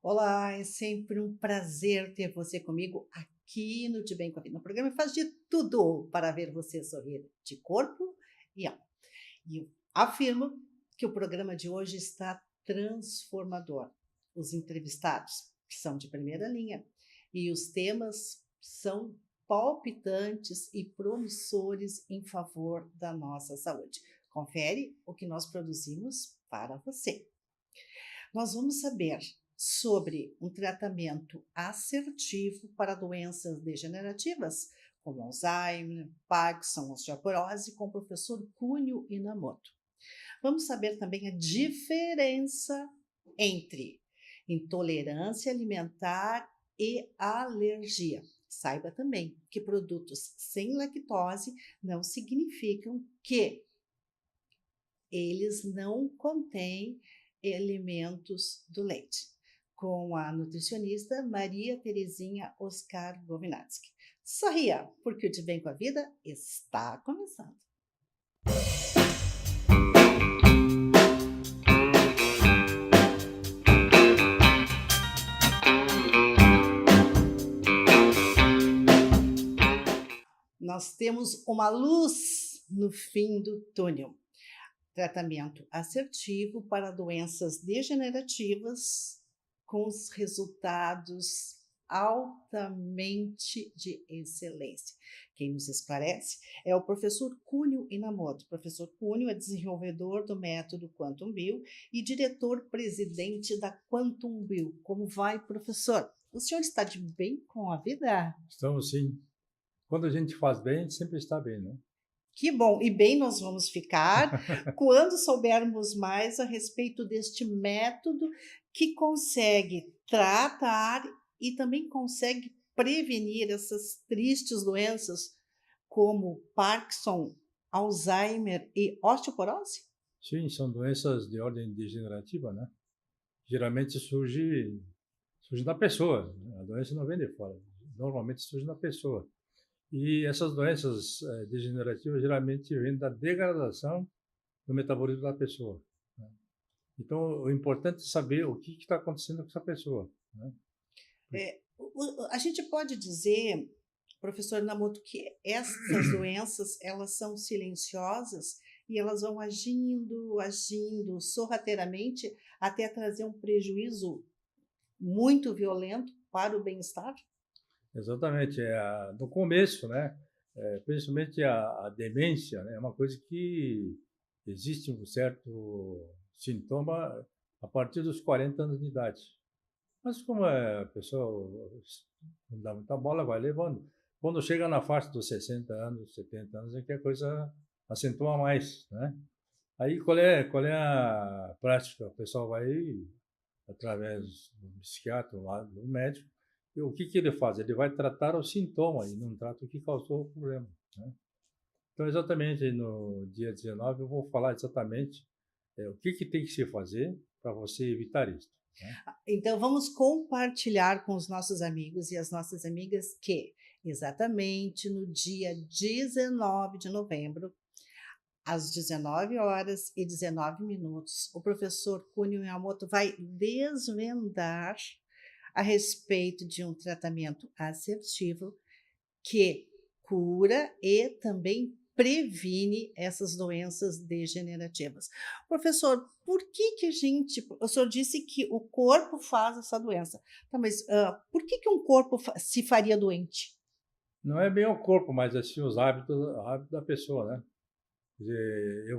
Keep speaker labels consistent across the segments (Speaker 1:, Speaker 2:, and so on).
Speaker 1: Olá, é sempre um prazer ter você comigo aqui no De Bem com a Vida. No programa faz de tudo para ver você sorrir de corpo e alma. E eu afirmo que o programa de hoje está transformador. Os entrevistados são de primeira linha e os temas são palpitantes e promissores em favor da nossa saúde. Confere o que nós produzimos para você. Nós vamos saber sobre um tratamento assertivo para doenças degenerativas, como Alzheimer, Parkinson, osteoporose, com o professor Cunio Inamoto. Vamos saber também a diferença entre intolerância alimentar e alergia. Saiba também que produtos sem lactose não significam que eles não contêm elementos do leite, com a nutricionista Maria Terezinha Oscar Gominatsky. Sorria, porque o De Bem com a Vida está começando. Nós temos uma luz no fim do túnel. Tratamento assertivo para doenças degenerativas com os resultados altamente de excelência. Quem nos esclarece é o professor Cunio Inamoto. O professor Cunio é desenvolvedor do método Quantum Bio e diretor-presidente da Quantum Bio. Como vai, professor? O senhor está de bem com a vida?
Speaker 2: Estamos sim. Quando a gente faz bem, a gente sempre está bem, né?
Speaker 1: Que bom, e bem nós vamos ficar quando soubermos mais a respeito deste método que consegue tratar e também consegue prevenir essas tristes doenças como Parkinson, Alzheimer e osteoporose?
Speaker 2: Sim, são doenças de ordem degenerativa, né? Geralmente surge na pessoa, né? A doença não vem de fora, normalmente surge na pessoa. E essas doenças degenerativas geralmente vêm da degradação do metabolismo da pessoa, né? Então, o importante é saber o que está acontecendo com essa pessoa, né?
Speaker 1: A gente pode dizer, professor Namoto, que essas doenças elas são silenciosas e elas vão agindo sorrateiramente até trazer um prejuízo muito violento para o bem-estar?
Speaker 2: Exatamente, no começo, né? Principalmente a demência, né? É uma coisa que existe um certo sintoma a partir dos 40 anos de idade. Mas como a pessoa não dá muita bola, vai levando. Quando chega na faixa dos 60 anos, 70 anos, é que a coisa acentua mais, né? Aí qual é a prática? O pessoal vai através do psiquiatra, do médico, e o que ele faz? Ele vai tratar o sintoma e não trata o que causou o problema, né? Então, exatamente no dia 19, eu vou falar exatamente o que tem que se fazer para você evitar isso, né?
Speaker 1: Então, vamos compartilhar com os nossos amigos e as nossas amigas que, exatamente no dia 19 de novembro, às 19h19, o professor Cunio Miyamoto vai desvendar a respeito de um tratamento assertivo que cura e também previne essas doenças degenerativas. Professor, por que a gente, o senhor disse que o corpo faz essa doença, tá, mas por que um corpo se faria doente?
Speaker 2: Não é bem o corpo, mas assim os hábitos da pessoa, né? Quer dizer,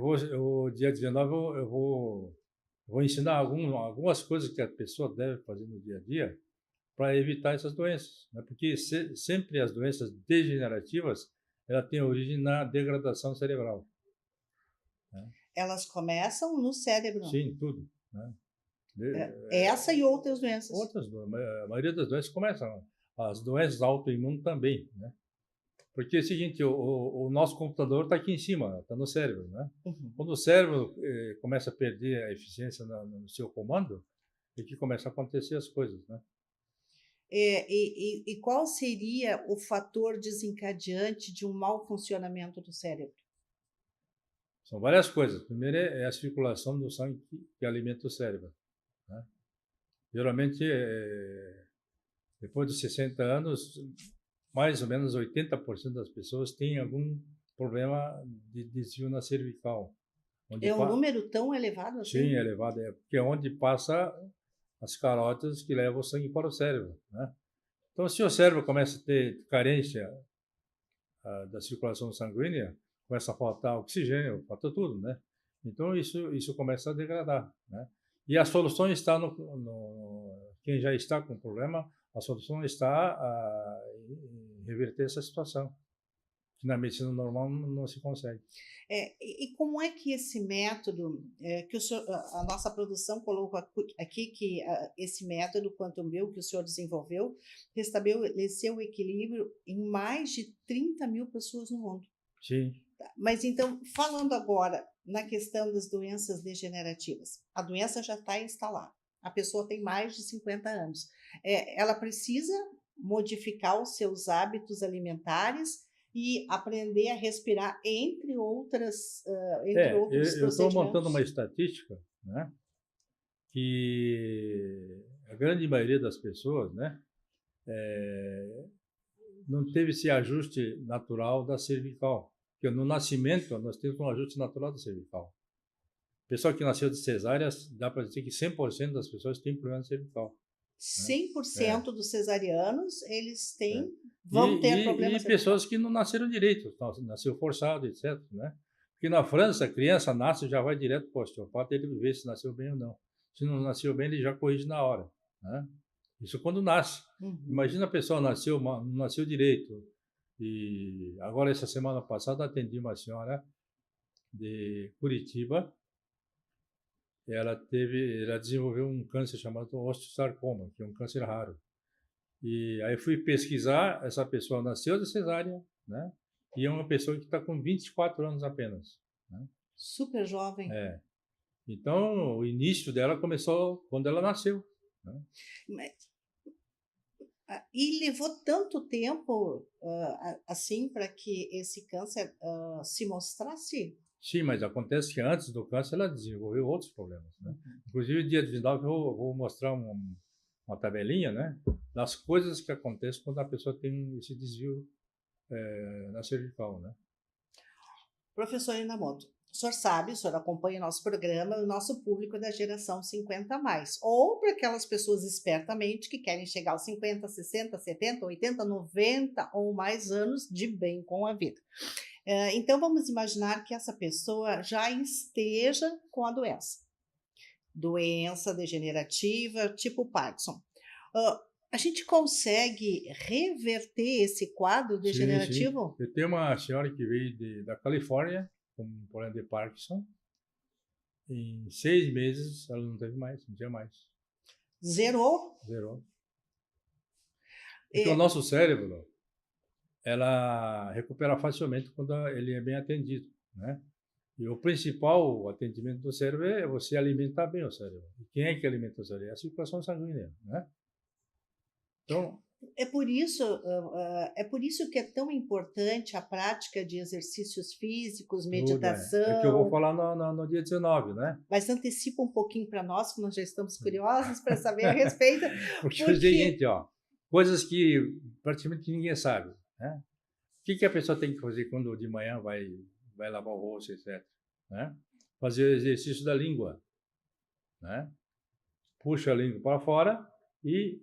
Speaker 2: dia 19 eu vou ensinar algumas coisas que a pessoa deve fazer no dia a dia para evitar essas doenças, né? Porque sempre as doenças degenerativas ela tem origem na degradação cerebral, né?
Speaker 1: Elas começam no cérebro,
Speaker 2: Sim, tudo, né?
Speaker 1: essa e outras doenças.
Speaker 2: A maioria das doenças começam, as doenças autoimunes também, né? Porque é o seguinte, o nosso computador está aqui em cima, está no cérebro, né?
Speaker 1: Uhum.
Speaker 2: Quando o cérebro começa a perder a eficiência no seu comando, é que começa a acontecer as coisas, né?
Speaker 1: E qual seria o fator desencadeante de um mau funcionamento do cérebro?
Speaker 2: São várias coisas. Primeiro é a circulação do sangue que alimenta o cérebro, né? Geralmente, depois dos 60 anos, mais ou menos 80% das pessoas têm algum problema de desvio na cervical. Onde
Speaker 1: É um número tão elevado
Speaker 2: sim,
Speaker 1: assim?
Speaker 2: é elevado, porque é onde passa as carótidas que levam o sangue para o cérebro, né? Então, se o cérebro começa a ter carência da circulação sanguínea, começa a faltar oxigênio, falta tudo, né? Então, isso começa a degradar, né? E a solução está quem já está com problema, a solução está em reverter essa situação, que na medicina normal não se consegue.
Speaker 1: E como é que esse método, que o senhor, a nossa produção colocou aqui, que esse método Quantum Bio que o senhor desenvolveu, restabeleceu o equilíbrio em mais de 30.000 pessoas no mundo.
Speaker 2: Sim.
Speaker 1: Mas então, falando agora na questão das doenças degenerativas, a doença já está instalada, a pessoa tem mais de 50 anos, ela precisa modificar os seus hábitos alimentares e aprender a respirar, entre outros
Speaker 2: Eu estou montando uma
Speaker 1: procedimentos?
Speaker 2: estatística, né, que a grande maioria das pessoas, né, não teve esse ajuste natural da cervical. Porque no nascimento, nós temos um ajuste natural da cervical. Pessoa que nasceu de cesárea, dá para dizer que 100% das pessoas têm problema cervical. Né?
Speaker 1: 100% dos cesarianos, eles
Speaker 2: É.
Speaker 1: vão ter problema
Speaker 2: E
Speaker 1: cervical.
Speaker 2: pessoas que não nasceram direito, nasceu forçado, etc. Né? Porque na França, a criança nasce e já vai direto para o osteopata, ele vê se nasceu bem ou não. Se não nasceu bem, ele já corrige na hora. Né? Isso quando nasce.
Speaker 1: Uhum.
Speaker 2: Imagina a pessoa não nasceu direito. E agora, essa semana passada, atendi uma senhora de Curitiba. Ela desenvolveu um câncer chamado osteosarcoma, que é um câncer raro. E aí fui pesquisar, essa pessoa nasceu de cesárea, né? E é uma pessoa que está com 24 anos apenas. Né?
Speaker 1: Super jovem.
Speaker 2: É. Então, o início dela começou quando ela nasceu. Né?
Speaker 1: E levou tanto tempo assim para que esse câncer se mostrasse?
Speaker 2: Sim, mas acontece que antes do câncer ela desenvolveu outros problemas. Né? Inclusive, dia 19 eu vou mostrar uma tabelinha, né, das coisas que acontecem quando a pessoa tem esse desvio na cervical. Né?
Speaker 1: Professor Inamoto, o senhor sabe, o senhor acompanha o nosso programa, o nosso público é da geração 50 a mais, ou para aquelas pessoas espertamente que querem chegar aos 50, 60, 70, 80, 90 ou mais anos de bem com a vida. Então, vamos imaginar que essa pessoa já esteja com a doença degenerativa tipo Parkinson. A gente consegue reverter esse quadro
Speaker 2: Sim, sim.
Speaker 1: degenerativo?
Speaker 2: Eu tenho uma senhora que veio da Califórnia com um problema de Parkinson. Em 6 meses ela não teve mais, não tinha mais.
Speaker 1: Zerou?
Speaker 2: Zerou. Porque o
Speaker 1: É,
Speaker 2: nosso cérebro, ela recupera facilmente quando ele é bem atendido, né? E o principal atendimento do cérebro é você alimentar bem o cérebro. E quem é que alimenta o cérebro? É a circulação sanguínea, né? Então,
Speaker 1: é por isso que é tão importante a prática de exercícios físicos,
Speaker 2: tudo é que eu vou
Speaker 1: meditação.
Speaker 2: falar no dia 19, né?
Speaker 1: Mas antecipa um pouquinho para nós, que nós já estamos curiosos para saber a respeito,
Speaker 2: Porque é o
Speaker 1: porque
Speaker 2: seguinte, ó, coisas que praticamente ninguém sabe, né? O que a pessoa tem que fazer quando de manhã vai lavar o rosto, etc. Né? Fazer o exercício da língua, né? Puxa a língua para fora e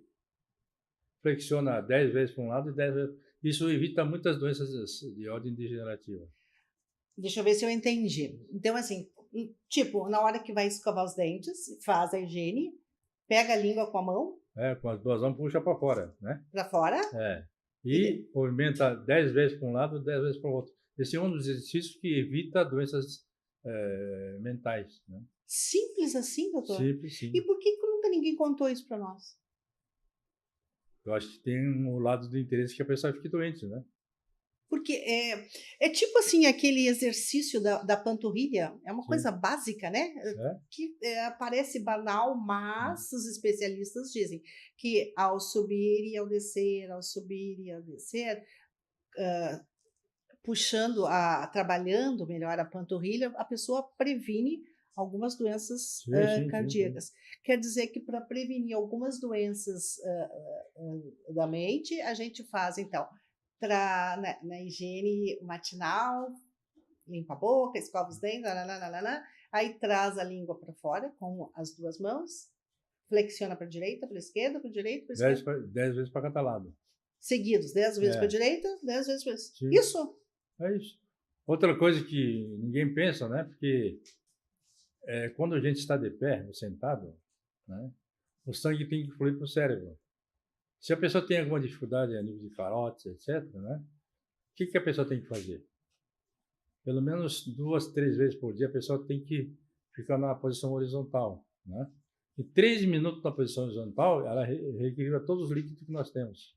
Speaker 2: flexiona 10 vezes para um lado e 10 vezes. Isso evita muitas doenças de ordem degenerativa.
Speaker 1: deixa eu ver se eu entendi. Então, assim, tipo, na hora que vai escovar os dentes, faz a higiene, pega a língua com a mão
Speaker 2: Com as duas mãos puxa para fora, né?
Speaker 1: para fora.
Speaker 2: É.
Speaker 1: E
Speaker 2: E movimenta 10 vezes para um lado e 10 vezes para o outro. Esse é um dos exercícios que evita doenças mentais. Né?
Speaker 1: simples assim, doutor.
Speaker 2: Simples,
Speaker 1: E
Speaker 2: sim.
Speaker 1: por que nunca ninguém contou isso para nós?
Speaker 2: Eu acho que tem um lado do interesse que a pessoa fique doente, né?
Speaker 1: Porque é tipo assim, aquele exercício da panturrilha, é uma
Speaker 2: Sim.
Speaker 1: coisa básica, né?
Speaker 2: É?
Speaker 1: Que parece banal, mas os especialistas dizem que ao subir e ao descer, ao subir e ao descer, puxando, trabalhando melhor a panturrilha, a pessoa previne algumas doenças
Speaker 2: Sim, sim, sim, sim.
Speaker 1: cardíacas. Quer dizer que para prevenir algumas doenças da mente, a gente faz, então, na higiene matinal, limpa a boca, escova os dentes, nananana, aí traz a língua para fora com as duas mãos, flexiona para a direita, para a esquerda, para a direita, para a esquerda.
Speaker 2: 10 vezes para cada lado.
Speaker 1: Seguidos, 10 vezes para a
Speaker 2: É,
Speaker 1: direita, 10 vezes para a esquerda.
Speaker 2: sim,
Speaker 1: Isso!
Speaker 2: é isso. Outra coisa que ninguém pensa, né? Porque quando a gente está de pé ou sentado, né? O sangue tem que fluir para o cérebro. Se a pessoa tem alguma dificuldade a nível de carótides, etc., né? O que a pessoa tem que fazer? Pelo menos 2, 3 vezes por dia a pessoa tem que ficar na posição horizontal, né? E 3 minutos na posição horizontal, ela reequilibra todos os líquidos que nós temos.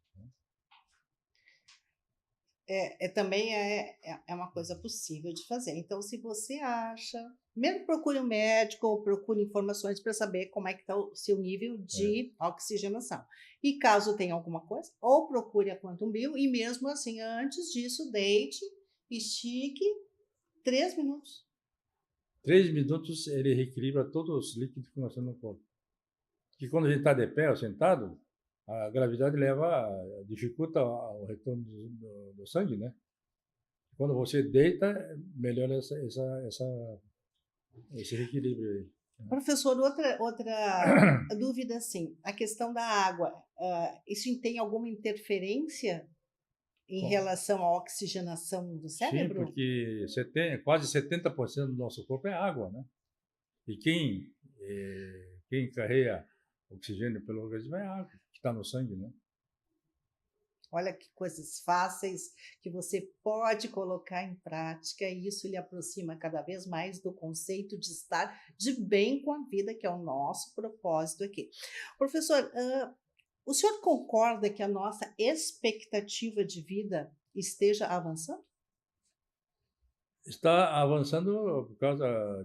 Speaker 1: Também é uma coisa possível de fazer. Então, se você acha, mesmo procure um médico ou procure informações para saber como é que está o seu nível de oxigenação. E caso tenha alguma coisa, ou procure a Quantum Bio e mesmo assim, antes disso, deite, estique 3 minutos.
Speaker 2: 3 minutos ele reequilibra todos os líquidos que nós temos no corpo. Que quando a gente está de pé ou sentado, a gravidade dificulta o retorno do sangue, né? Quando você deita, melhora esse equilíbrio aí.
Speaker 1: Professor, outra dúvida, assim, a questão da água, isso tem alguma interferência em relação à oxigenação do
Speaker 2: Sim,
Speaker 1: cérebro?
Speaker 2: porque quase 70% do nosso corpo é água, né? E quem carrega oxigênio pelo organismo é a água, que está no sangue, né?
Speaker 1: Olha que coisas fáceis que você pode colocar em prática e isso lhe aproxima cada vez mais do conceito de estar de bem com a vida, que é o nosso propósito aqui. Professor, o senhor concorda que a nossa expectativa de vida esteja avançando?
Speaker 2: Está avançando por causa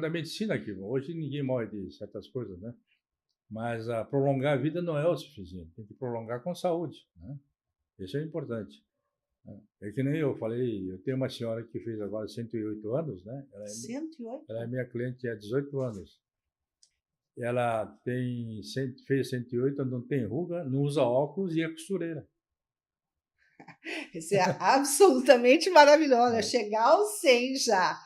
Speaker 2: da medicina aqui. Hoje ninguém morre de certas coisas, né? Mas prolongar a vida não é o suficiente. Tem que prolongar com saúde, né? Isso é importante. É que nem eu falei, eu tenho uma senhora que fez agora 108 anos, né?
Speaker 1: 108?
Speaker 2: Ela é minha cliente há 18 anos. Ela fez 108, não tem ruga, não usa óculos e é costureira.
Speaker 1: Isso é absolutamente maravilhoso, chegar aos 100 já,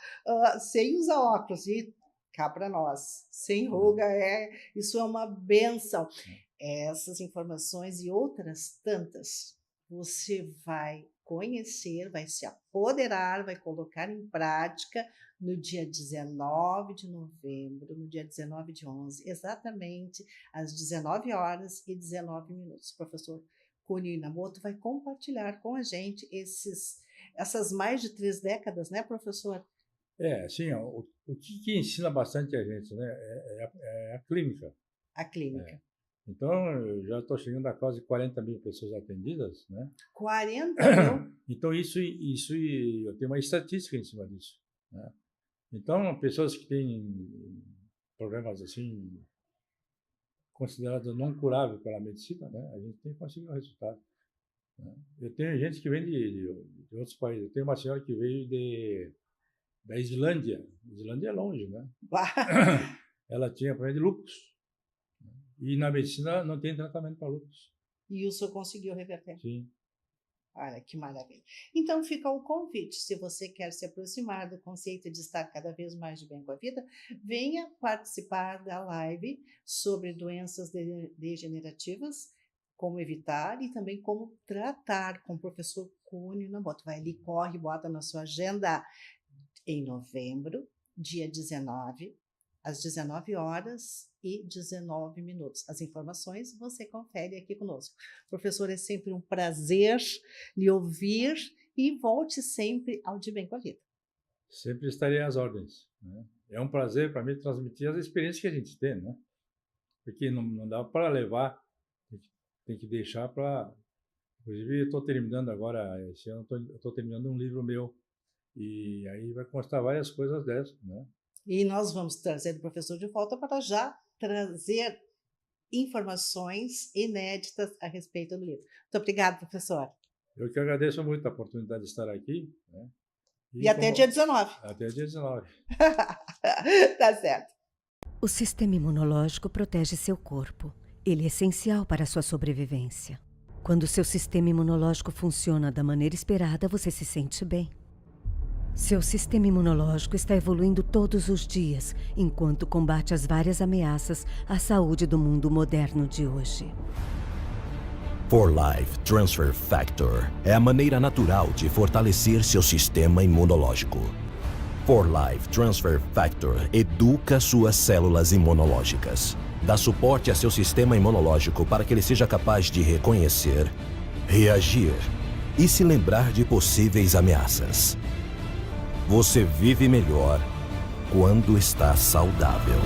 Speaker 1: sem usar óculos, e cá para nós, sem ruga, isso é uma benção. Essas informações e outras tantas, você vai conhecer, vai se apoderar, vai colocar em prática no dia 19 de novembro, no dia 19 de 11, exatamente às 19 horas e 19 minutos. Professor Cunio Inamoto vai compartilhar com a gente essas mais de 3 décadas, né, professor?
Speaker 2: Assim, o que ensina bastante a gente, né, é a clínica.
Speaker 1: A clínica.
Speaker 2: Então, eu já estou chegando a quase 40 mil pessoas atendidas, né?
Speaker 1: 40 mil?
Speaker 2: Então, isso eu tenho uma estatística em cima disso, né? Então, pessoas que têm problemas assim, considerados não curáveis pela medicina, né? A gente tem que conseguir um resultado, né? Eu tenho gente que vem de outros países. Eu tenho uma senhora que veio da Islândia. Islândia é longe, né? Ela tinha problema de lúpus. E na medicina não tem tratamento para lúpus.
Speaker 1: E o senhor conseguiu reverter?
Speaker 2: Sim.
Speaker 1: Olha, que maravilha. Então fica o convite, se você quer se aproximar do conceito de estar cada vez mais de bem com a vida, venha participar da live sobre doenças degenerativas, como evitar e também como tratar, com o professor Cunio Inamoto. Vai ali, corre, bota na sua agenda em novembro, dia 19, às 19 horas e 19 minutos. As informações você confere aqui conosco. Professor, é sempre um prazer lhe ouvir e volte sempre ao De Bem com a Vida.
Speaker 2: Sempre estarei às ordens, né? É um prazer para mim transmitir as experiências que a gente tem, né? Porque não dá para levar, tem que deixar para... Inclusive, eu estou terminando agora, esse ano eu estou terminando um livro meu, e aí vai constar várias coisas dessas, né?
Speaker 1: E nós vamos trazer o professor de volta para já trazer informações inéditas a respeito do livro. Muito obrigada, professor.
Speaker 2: Eu que agradeço muito a oportunidade de estar aqui, né?
Speaker 1: E até dia 19.
Speaker 2: Até dia 19.
Speaker 1: Tá certo.
Speaker 3: O sistema imunológico protege seu corpo. Ele é essencial para a sua sobrevivência. Quando o seu sistema imunológico funciona da maneira esperada, você se sente bem. Seu sistema imunológico está evoluindo todos os dias, enquanto combate as várias ameaças à saúde do mundo moderno de hoje.
Speaker 4: 4Life Transfer Factor é a maneira natural de fortalecer seu sistema imunológico. 4Life Transfer Factor educa suas células imunológicas. Dá suporte a seu sistema imunológico para que ele seja capaz de reconhecer, reagir e se lembrar de possíveis ameaças. Você vive melhor quando está saudável.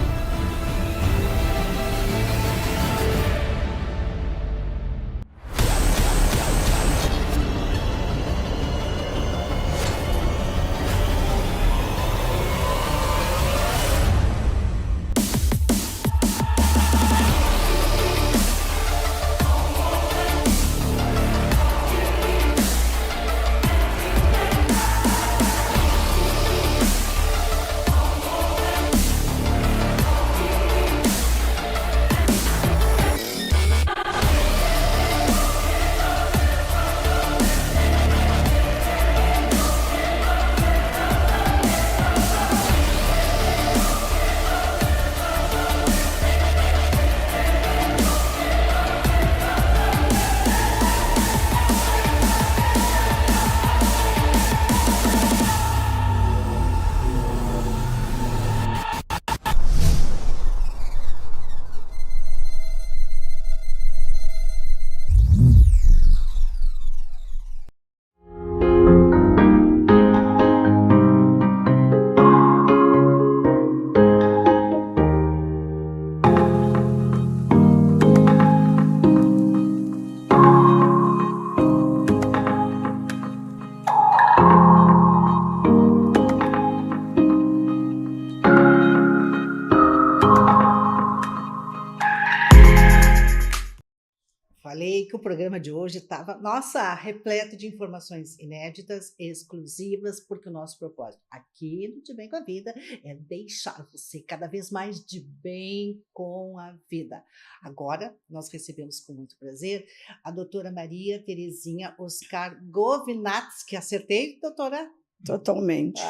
Speaker 1: Falei que o programa de hoje estava, nossa, repleto de informações inéditas, exclusivas, porque o nosso propósito aqui no De Bem com a Vida é deixar você cada vez mais de bem com a vida. Agora, nós recebemos com muito prazer a doutora Maria Terezinha Oscar Govinatsky. Acertei, doutora?
Speaker 5: Totalmente.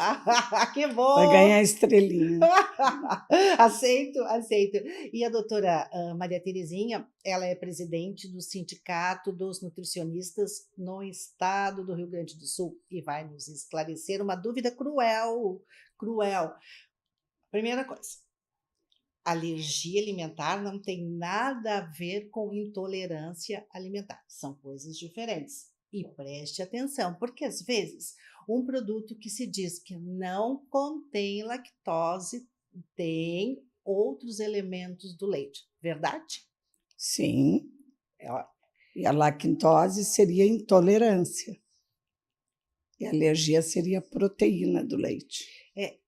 Speaker 1: Que bom!
Speaker 5: Vai ganhar estrelinha.
Speaker 1: Aceito. E a doutora Maria Terezinha, ela é presidente do Sindicato dos Nutricionistas no estado do Rio Grande do Sul e vai nos esclarecer uma dúvida cruel. Primeira coisa, alergia alimentar não tem nada a ver com intolerância alimentar, são coisas diferentes. E preste atenção, porque às vezes um produto que se diz que não contém lactose tem outros elementos do leite, verdade?
Speaker 5: Sim. E a lactose seria intolerância. E a alergia seria a proteína do leite.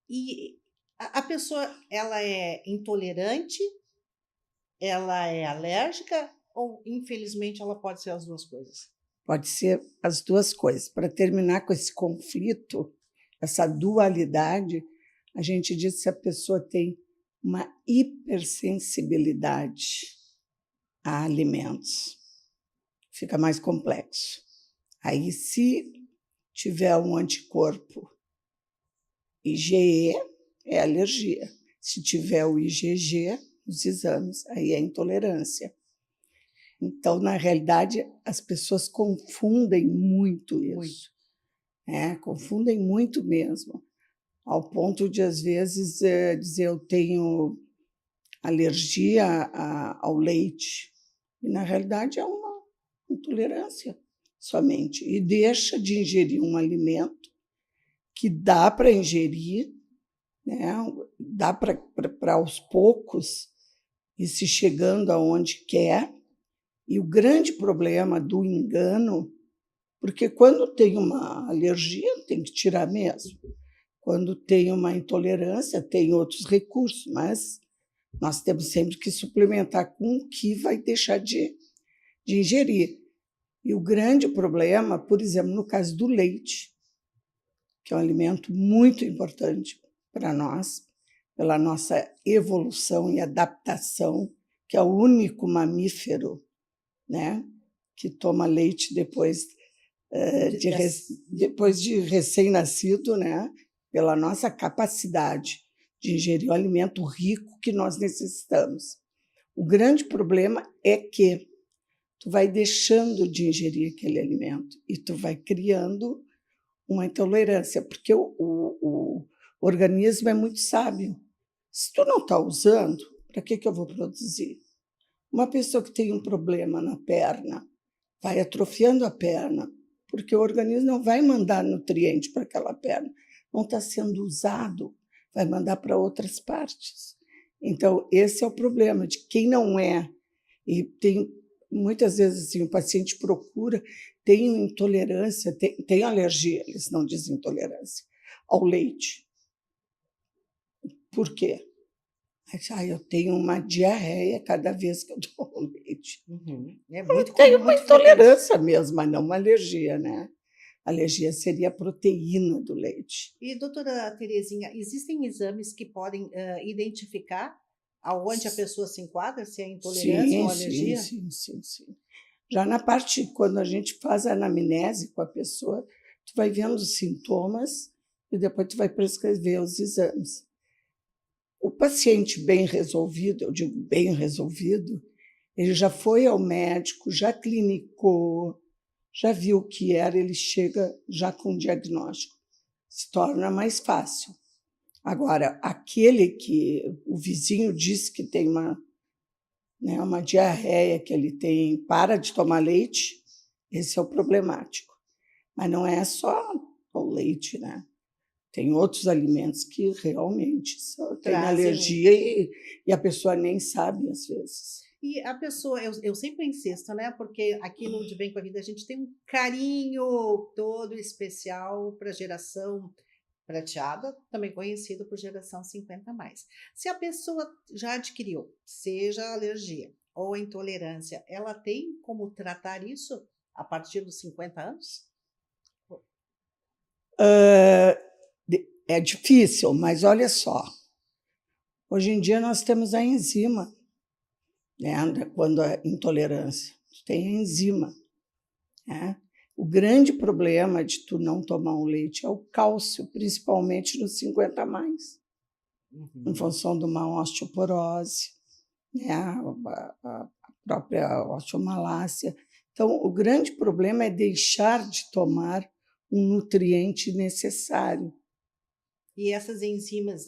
Speaker 1: E a pessoa, ela é intolerante, ela é alérgica ou, infelizmente, ela pode ser as duas coisas?
Speaker 5: Pode ser as duas coisas. Para terminar com esse conflito, essa dualidade, a gente diz que se a pessoa tem uma hipersensibilidade a alimentos, fica mais complexo. Aí, se tiver um anticorpo IgE, é alergia. Se tiver o IgG, os exames, aí é intolerância. Então, na realidade, as pessoas confundem muito isso. Confundem muito mesmo. Ao ponto de, às vezes, dizer eu tenho alergia ao leite. E, na realidade, é uma intolerância somente. E deixa de ingerir um alimento que dá para ingerir, né? Dá para aos poucos ir se chegando aonde quer. E o grande problema do engano, porque quando tem uma alergia, tem que tirar mesmo. Quando tem uma intolerância, tem outros recursos, mas nós temos sempre que suplementar com o que vai deixar de ingerir. E o grande problema, por exemplo, no caso do leite, que é um alimento muito importante para nós, pela nossa evolução e adaptação, que é o único mamífero, né, que toma leite depois de recém-nascido, né, pela nossa capacidade de ingerir o alimento rico que nós necessitamos. O grande problema é que tu vai deixando de ingerir aquele alimento e tu vai criando uma intolerância, porque o organismo é muito sábio. Se tu não está usando, para que eu vou produzir? Uma pessoa que tem um problema na perna vai atrofiando a perna, porque o organismo não vai mandar nutriente para aquela perna, não está sendo usado, vai mandar para outras partes. Então, esse é o problema de quem não é. E tem muitas vezes assim, o paciente procura, tem intolerância, tem alergia, eles não dizem intolerância, ao leite. Por quê? Eu tenho uma diarreia cada vez que eu tomo leite.
Speaker 1: É muito
Speaker 5: eu tenho
Speaker 1: comum,
Speaker 5: uma
Speaker 1: muito
Speaker 5: intolerância mesmo, mas não uma alergia, né? A alergia seria a proteína do leite.
Speaker 1: E, doutora Terezinha, existem exames que podem identificar aonde a pessoa se enquadra, se é intolerância ou alergia?
Speaker 5: Sim. Já na parte, quando a gente faz a anamnese com a pessoa, tu vai vendo os sintomas e depois tu vai prescrever os exames. O paciente bem resolvido, eu digo bem resolvido, ele já foi ao médico, já clinicou, já viu o que era, ele chega já com o diagnóstico. Se torna mais fácil. Agora, aquele que o vizinho disse que tem uma diarreia, que ele tem, para de tomar leite, esse é o problemático. Mas não é só o leite, né? Tem outros alimentos que realmente têm alergia e a pessoa nem sabe, às vezes.
Speaker 1: E a pessoa, eu sempre insisto, né? Porque aqui no De Bem com a Vida a gente tem um carinho todo especial para a geração prateada, também conhecido por geração 50 mais. Se a pessoa já adquiriu, seja a alergia ou a intolerância, ela tem como tratar isso a partir dos 50 anos?
Speaker 5: É difícil, mas olha só. Hoje em dia nós temos a enzima, né? Quando é intolerância, tem a enzima, né? O grande problema de tu não tomar um leite é o cálcio, principalmente nos 50 mais, em função de uma osteoporose, né? A própria osteomalácia. Então, o grande problema é deixar de tomar um nutriente necessário.
Speaker 1: E essas enzimas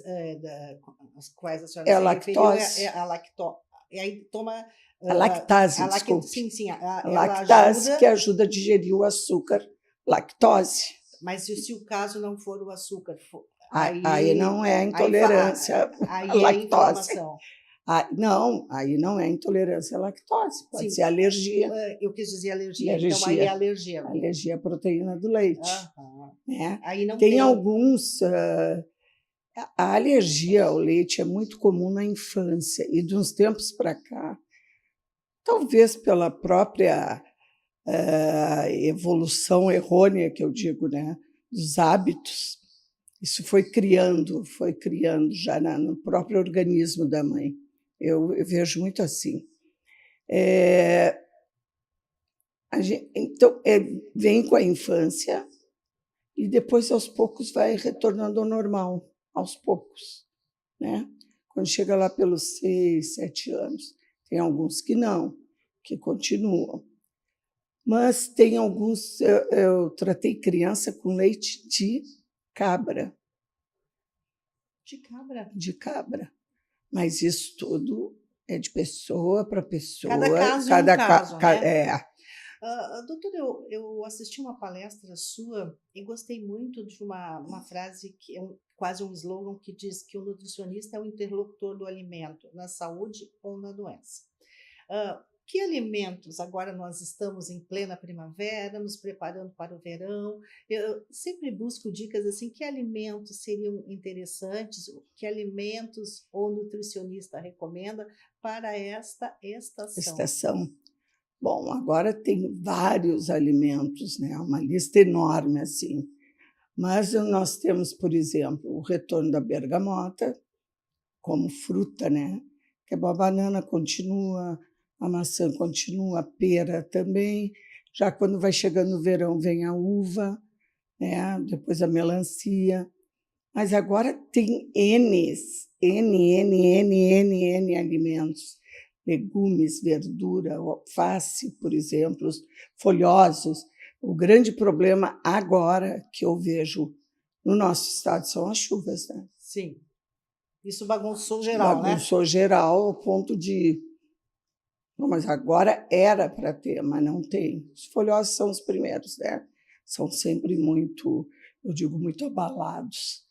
Speaker 1: as quais a senhora
Speaker 5: é
Speaker 1: se
Speaker 5: a lactose.
Speaker 1: referiu, a lactose. E aí toma...
Speaker 5: A lactase, desculpe.
Speaker 1: Sim,
Speaker 5: a
Speaker 1: ela
Speaker 5: lactase
Speaker 1: ajuda,
Speaker 5: que ajuda a digerir o açúcar, lactose.
Speaker 1: mas se o caso não for o açúcar,
Speaker 5: Aí não é intolerância
Speaker 1: aí
Speaker 5: à lactose.
Speaker 1: é inflamação.
Speaker 5: Não, aí não é intolerância à lactose, pode ser alergia.
Speaker 1: Eu quis dizer alergia, então aí é alergia.
Speaker 5: Alergia à proteína do leite. Né?
Speaker 1: Aí não
Speaker 5: tem alguns... a alergia ao leite é muito comum na infância e de uns tempos para cá, talvez pela própria evolução errônea, que eu digo, né, dos hábitos, isso foi criando já no próprio organismo da mãe. Eu vejo muito assim. Então, vem com a infância e depois, aos poucos, vai retornando ao normal, aos poucos, né? Quando chega lá pelos 6, 7 anos, tem alguns que não, que continuam. Mas tem alguns... Eu tratei criança com leite de cabra.
Speaker 1: De cabra?
Speaker 5: De cabra. Mas isso tudo é de pessoa para pessoa.
Speaker 1: Cada caso é um caso, né? Doutora, eu assisti uma palestra sua e gostei muito de uma frase que é quase um slogan que diz que o nutricionista é o interlocutor do alimento, na saúde ou na doença. Que alimentos, agora nós estamos em plena primavera, nos preparando para o verão, eu sempre busco dicas assim, que alimentos seriam interessantes, que alimentos o nutricionista recomenda para esta estação?
Speaker 5: Bom, agora tem vários alimentos, né? Uma lista enorme, assim. Mas nós temos, por exemplo, o retorno da bergamota como fruta, né? Que a banana continua, a maçã continua, a pera também. Já quando vai chegando o verão, vem a uva, né? Depois a melancia. Mas agora tem N alimentos, legumes, verdura, alface, por exemplo, folhosos. O grande problema agora que eu vejo no nosso estado são as chuvas, né?
Speaker 1: Sim. Isso bagunçou geral,
Speaker 5: Bagunçou geral ao ponto de... Não, mas agora era para ter, mas não tem. Os folhosos são os primeiros, né? São sempre muito, eu digo, muito abalados.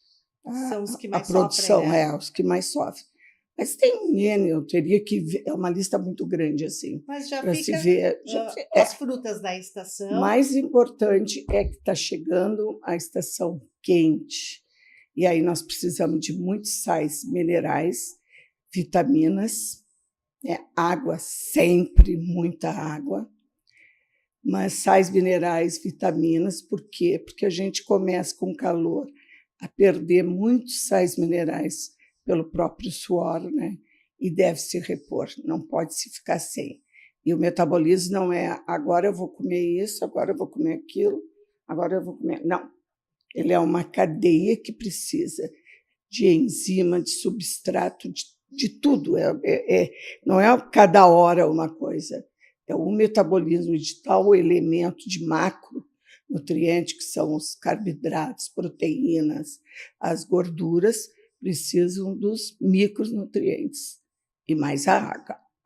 Speaker 1: São os que mais
Speaker 5: a produção
Speaker 1: sofrem, né?
Speaker 5: os que mais sofrem. Mas tem um N, eu teria que ver, é uma lista muito grande assim.
Speaker 1: Mas já
Speaker 5: para
Speaker 1: fica
Speaker 5: se ver.
Speaker 1: as frutas da estação.
Speaker 5: Mais importante é que está chegando a estação quente. E aí nós precisamos de muitos sais minerais, vitaminas, né? Água, sempre muita água. Mas sais minerais, vitaminas, por quê? Porque a gente começa com calor a perder muitos sais minerais pelo próprio suor, né? E deve se repor, não pode se ficar sem. E o metabolismo não é agora eu vou comer isso, agora eu vou comer aquilo, agora eu vou comer... Não, ele é uma cadeia que precisa de enzima, de substrato, de tudo. Não é cada hora uma coisa, é o metabolismo de tal elemento de macronutriente, que são os carboidratos, proteínas, as gorduras, precisam dos micronutrientes. E mais a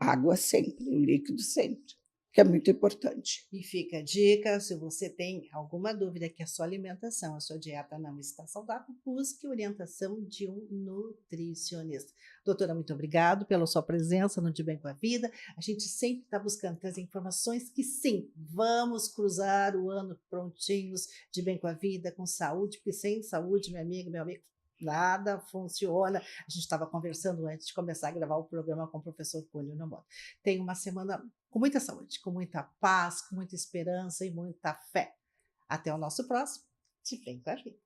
Speaker 5: água sempre, o líquido sempre, que é muito importante.
Speaker 1: E fica a dica, se você tem alguma dúvida que a sua alimentação, a sua dieta não está saudável, busque orientação de um nutricionista. Doutora, muito obrigado pela sua presença no De Bem com a Vida. A gente sempre está buscando trazer informações que sim, vamos cruzar o ano prontinhos, de bem com a vida, com saúde, porque sem saúde, minha amiga, meu amigo, nada funciona. A gente estava conversando antes de começar a gravar o programa com o professor Cunha Nomoto. Tenha uma semana com muita saúde, com muita paz, com muita esperança e muita fé. Até o nosso próximo De Bem com a Vida.